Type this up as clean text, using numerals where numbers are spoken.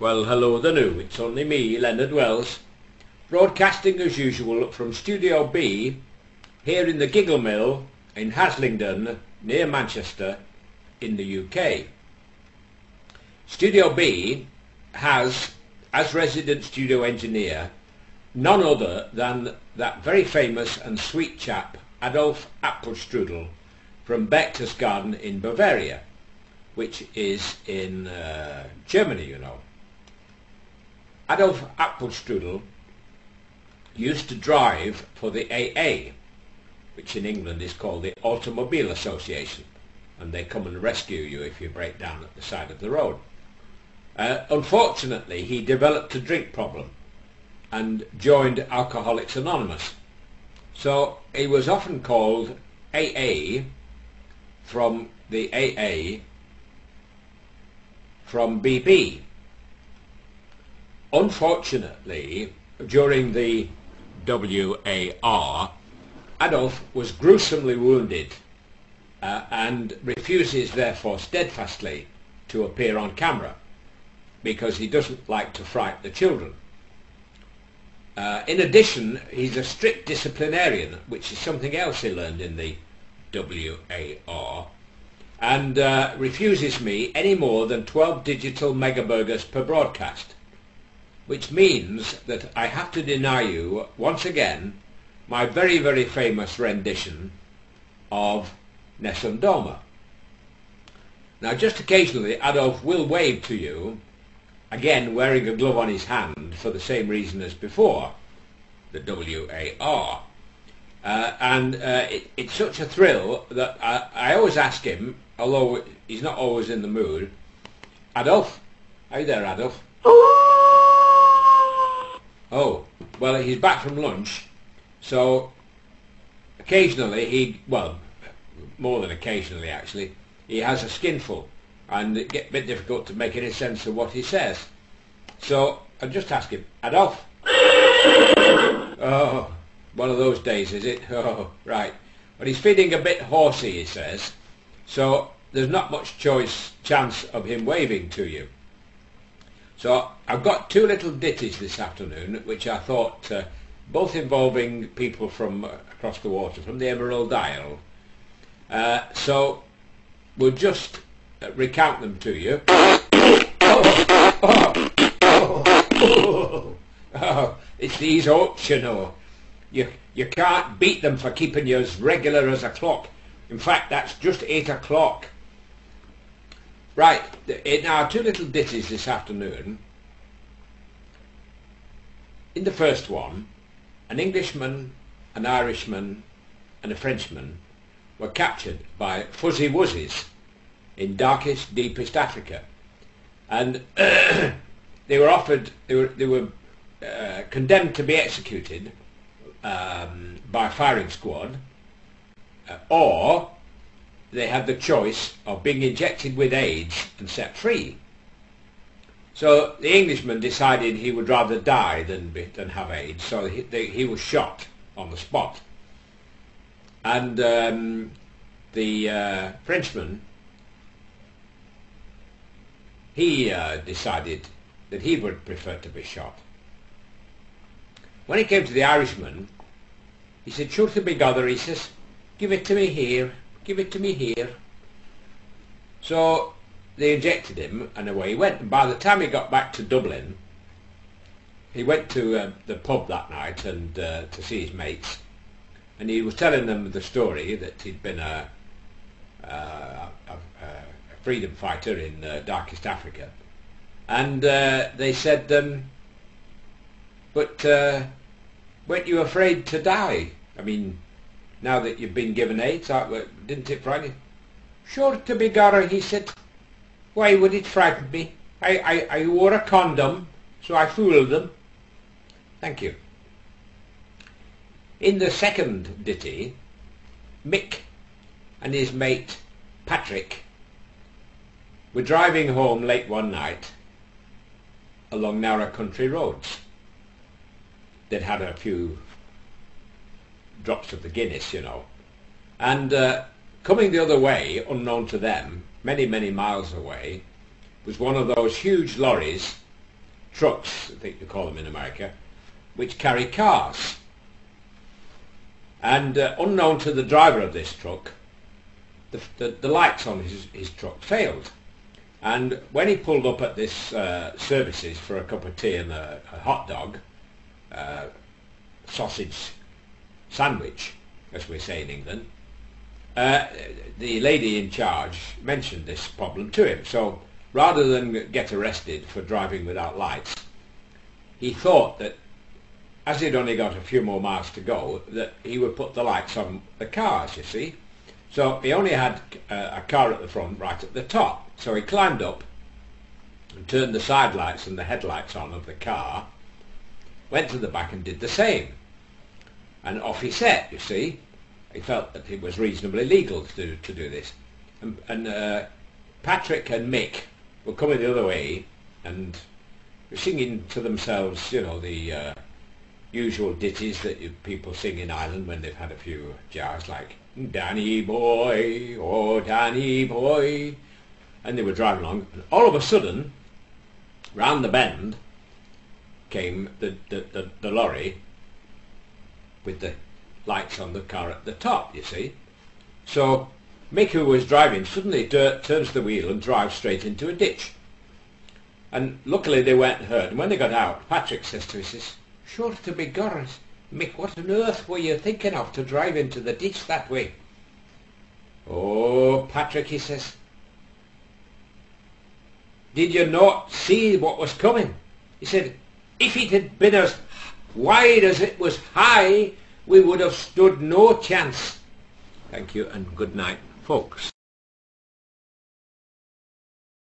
Well, hello the new, it's only me, Leonard Wells, broadcasting as usual from Studio B, here in the Giggle Mill in Haslingden, near Manchester, in the UK. Studio B has, as resident studio engineer, none other than that very famous and sweet chap, Adolf Apfelstrudel, from Berchtesgaden in Bavaria, which is in Germany, you know. Adolf Apfelstrudel used to drive for the AA, which in England is called the Automobile Association, and they come and rescue you if you break down at the side of the road. Unfortunately, he developed a drink problem and joined Alcoholics Anonymous. So he was often called AA from the AA from BB. Unfortunately, during the WAR, Adolf was gruesomely wounded and refuses therefore steadfastly to appear on camera because he doesn't like to frighten the children. In addition, he's a strict disciplinarian, which is something else he learned in the WAR, and refuses me any more than 12 digital megaburgers per broadcast, which means that I have to deny you, once again, my very, very famous rendition of Nessun Dorma. Now, just occasionally, Adolf will wave to you, again wearing a glove on his hand for the same reason as before, the WAR. It's such a thrill that I always ask him, although he's not always in the mood, Adolf, are you there, Adolf? Oh, well, he's back from lunch, so occasionally more than occasionally actually, he has a skinful, and it gets a bit difficult to make any sense of what he says. So I just ask him, Adolf? Oh, one of those days, is it? Oh, right. But he's feeling a bit horsey, he says, so there's not much chance of him waving to you. So I've got two little ditties this afternoon, which I thought, both involving people from across the water, from the Emerald Isle. So we'll just recount them to you. Oh, it's these oaks, you know. You can't beat them for keeping you as regular as a clock. In fact, that's just 8 o'clock. Right, now two little ditties this afternoon. In the first one, an Englishman, an Irishman and a Frenchman were captured by fuzzy wuzzies in darkest, deepest Africa, and they were condemned to be executed by a firing squad, or they had the choice of being injected with AIDS and set free. So the Englishman decided he would rather die than have AIDS, so he was shot on the spot. And the Frenchman, he decided that he would prefer to be shot. When it came to the Irishman, he said, "Sure to be gather," he says, "give it to me here. Give it to me here." So they injected him and away he went. And by the time he got back to Dublin, he went to the pub that night and to see his mates, and he was telling them the story that he'd been a freedom fighter in darkest Africa. And they said, but weren't you afraid to die? I mean, now that you've been given AIDS, didn't it frighten you? "Sure to be gorra," he said. "Why would it frighten me? I wore a condom, so I fooled them." Thank you. In the second ditty, Mick and his mate Patrick were driving home late one night along narrow country roads. They'd had a few drops of the Guinness, you know, and coming the other way, unknown to them, many, many miles away, was one of those huge lorries trucks, I think you call them in America, which carry cars. And unknown to the driver of this truck, the lights on his truck failed. And when he pulled up at this services for a cup of tea and a hot dog, sausage sandwich, as we say in England, the lady in charge mentioned this problem to him. So rather than get arrested for driving without lights, he thought that as he'd only got a few more miles to go, that he would put the lights on the cars, you see. So he only had a car at the front, right at the top. So he climbed up and turned the side lights and the headlights on of the car, went to the back and did the same. And off he set, you see. He felt that it was reasonably legal to do this. And Patrick and Mick were coming the other way and were singing to themselves, you know, the usual ditties that people sing in Ireland when they've had a few jars, like Danny boy, oh Danny boy. And they were driving along, and all of a sudden, round the bend, came the lorry with the lights on the car at the top, you see. So Mick, who was driving, suddenly turns the wheel and drives straight into a ditch. And luckily they weren't hurt. And when they got out, Patrick says to him, he says, "Sure to be gorrous, Mick, what on earth were you thinking of to drive into the ditch that way?" "Oh, Patrick," he says, "did you not see what was coming?" He said, "If it had been as wide as it was high, we would have stood no chance." Thank you and good night, folks.